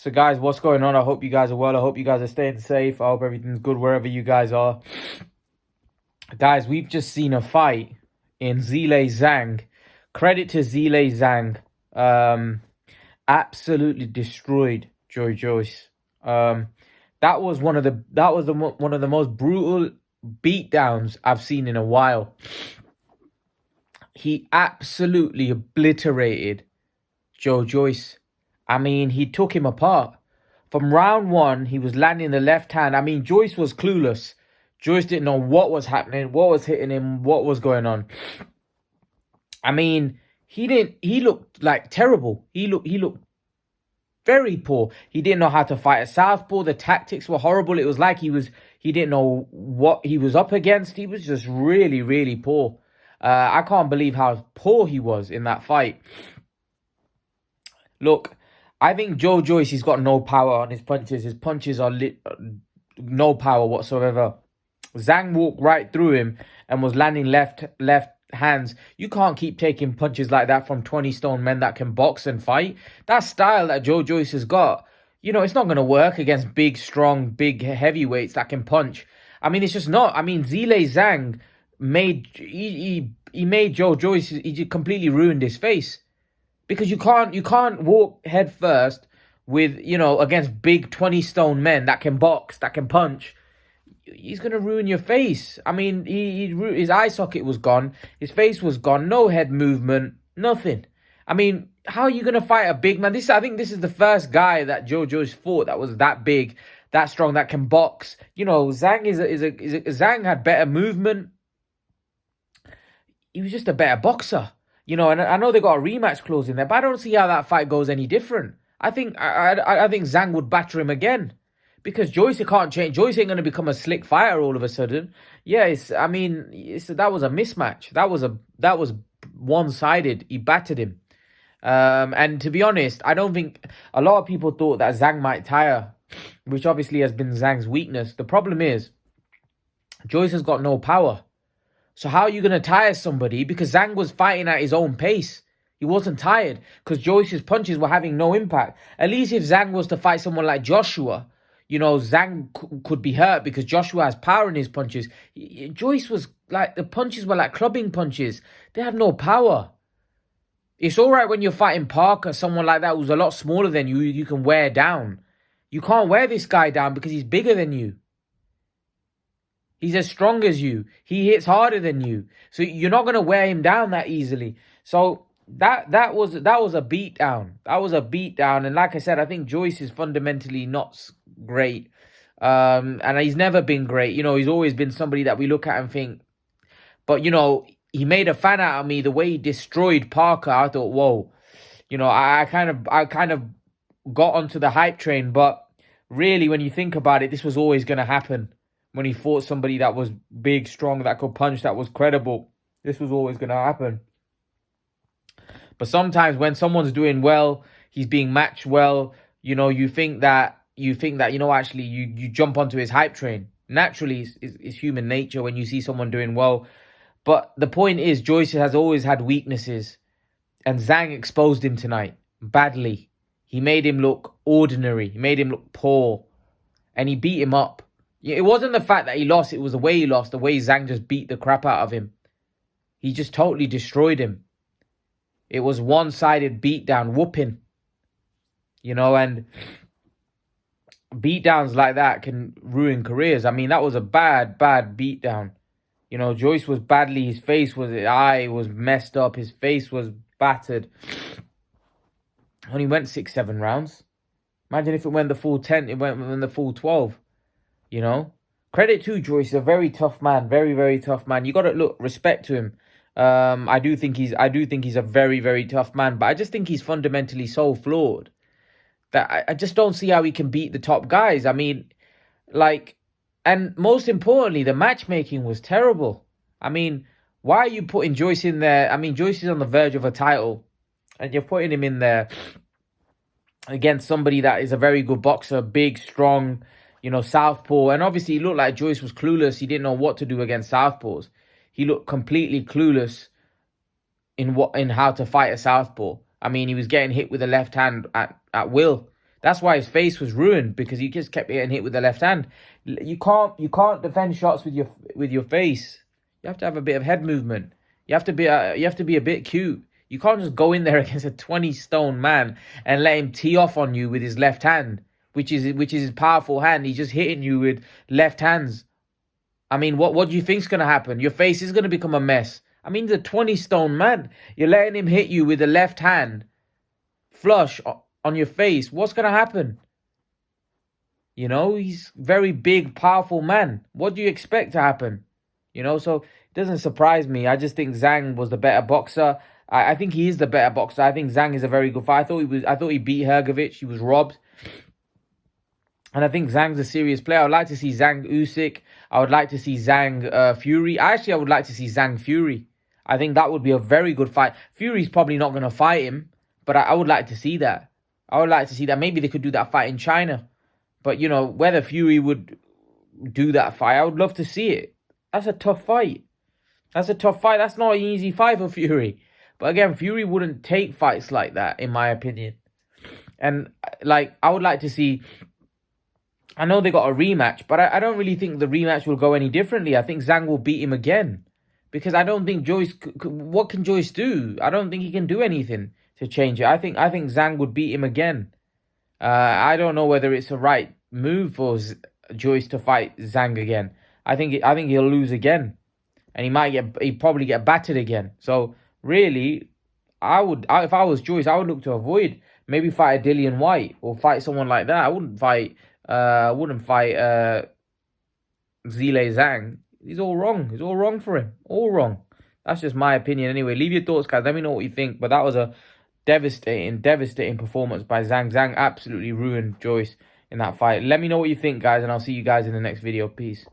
So guys, what's going on? I hope you guys are well. I hope you guys are staying safe. I hope everything's good wherever you guys are. Guys, we've just seen a fight in Zhilei Zhang. Credit to Zhilei Zhang. Absolutely destroyed Joe Joyce. That was one of the most brutal beatdowns I've seen in a while. He absolutely obliterated Joe Joyce. I mean, he took him apart. From round one, he was landing the left hand. I mean, Joyce was clueless. Joyce didn't know what was happening, what was hitting him, what was going on. I mean, he looked like terrible. He looked very poor. He didn't know how to fight a southpaw. The tactics were horrible. It was like he didn't know what he was up against. He was just really, really poor. I can't believe how poor he was in that fight. Look, I think Joe Joyce, he's got no power on his punches. His punches are no power whatsoever. Zhang walked right through him and was landing left hands. You can't keep taking punches like that from 20 stone men that can box and fight. That style that Joe Joyce has got, you know, it's not going to work against big, strong, big heavyweights that can punch. I mean, it's just not. I mean, Zhilei Zhang he made Joe Joyce, he just completely ruined his face. Because you can't walk head first with, you know, against big 20 stone men that can box, that can punch. He's going to ruin your face. I mean, his eye socket was gone. His face was gone. No head movement. Nothing. I mean, how are you going to fight a big man? I think this is the first guy that Joe Joyce fought that was that big, that strong, that can box. You know, Zhang Zhang had better movement. He was just a better boxer. You know, and I know they got a rematch clause in there, but I don't see how that fight goes any different. I think Zhang would batter him again. Because Joyce can't change. Joyce ain't going to become a slick fighter all of a sudden. Yeah, that was a mismatch. That was one-sided. He battered him. And to be honest, I don't think a lot of people thought that Zhang might tire, which obviously has been Zhang's weakness. The problem is, Joyce has got no power. So how are you going to tire somebody? Because Zhang was fighting at his own pace. He wasn't tired because Joyce's punches were having no impact. At least if Zhang was to fight someone like Joshua, you know, Zhang could be hurt because Joshua has power in his punches. Joyce was like, the punches were like clubbing punches. They have no power. It's all right when you're fighting Parker, someone like that who's a lot smaller than you, you can wear down. You can't wear this guy down because he's bigger than you. He's as strong as you. He hits harder than you. So you're not going to wear him down that easily. So that was a beatdown. That was a beatdown. And like I said, I think Joyce is fundamentally not great. And he's never been great. You know, he's always been somebody that we look at and think. But, you know, he made a fan out of me. The way he destroyed Parker, I thought, whoa. You know, I kind of got onto the hype train. But really, when you think about it, this was always going to happen. When he fought somebody that was big, strong, that could punch, that was credible. This was always going to happen. But sometimes when someone's doing well, he's being matched well, you know, you think that, you know, actually you jump onto his hype train. Naturally, it's human nature when you see someone doing well. But the point is, Joyce has always had weaknesses. And Zhang exposed him tonight badly. He made him look ordinary. He made him look poor. And he beat him up. It wasn't the fact that he lost. It was the way he lost. The way Zhang just beat the crap out of him. He just totally destroyed him. It was one-sided beatdown, whooping. You know, and beatdowns like that can ruin careers. I mean, that was a bad beatdown. You know, Joyce was badly, his eye was messed up. His face was battered. Only went 6-7 rounds. Imagine if it went the full 10, it went the full 12. You know, credit to Joyce, a very tough man, very, very tough man. You got to look, respect to him. I do think he's a very, very tough man, but I just think he's fundamentally so flawed that I just don't see how he can beat the top guys. I mean, like, and most importantly, the matchmaking was terrible. I mean, why are you putting Joyce in there? I mean, Joyce is on the verge of a title, and you're putting him in there against somebody that is a very good boxer, big, strong, you know, southpaw. And obviously, he looked like Joyce was clueless. He didn't know what to do against southpaws. He looked completely clueless in how to fight a southpaw. I mean, he was getting hit with the left hand at will. That's why his face was ruined, because he just kept getting hit with the left hand. You can't defend shots with your face. You have to have a bit of head movement. You have to be a bit cute. You can't just go in there against a 20-stone man and let him tee off on you with his left hand, which is his powerful hand. He's just hitting you with left hands. I mean, what do you think's gonna happen? Your face is gonna become a mess. I mean, the 20-stone man. You're letting him hit you with the left hand, flush on your face. What's gonna happen? You know, he's very big, powerful man. What do you expect to happen? You know, so it doesn't surprise me. I just think Zhang was the better boxer. I think he is the better boxer. I think Zhang is a very good fighter. I thought he beat Hrgovic. He was robbed. And I think Zhang's a serious player. I would like to see Zhang Usyk. I would like to see Zhang Fury. I would like to see Zhang Fury. I think that would be a very good fight. Fury's probably not going to fight him, but I would like to see that. I would like to see that. Maybe they could do that fight in China. But, you know, whether Fury would do that fight, I would love to see it. That's a tough fight. That's a tough fight. That's not an easy fight for Fury. But again, Fury wouldn't take fights like that, in my opinion. And, like, I would like to see... I know they got a rematch, but I don't really think the rematch will go any differently. I think Zhang will beat him again. Because I don't think Joyce... What can Joyce do? I don't think he can do anything to change it. I think Zhang would beat him again. I don't know whether it's the right move for Joyce to fight Zhang again. I think he'll lose again. And he'd probably get battered again. So, really, if I was Joyce, I would look to avoid. Maybe fight a Dillian White or fight someone like that. I wouldn't fight Zhilei Zhang. He's all wrong. It's all wrong for him. All wrong. That's just my opinion anyway. Leave your thoughts, guys. Let me know what you think. But that was a devastating performance by Zhang. Zhang absolutely ruined Joyce in that fight. Let me know what you think, guys, and I'll see you guys in the next video. Peace.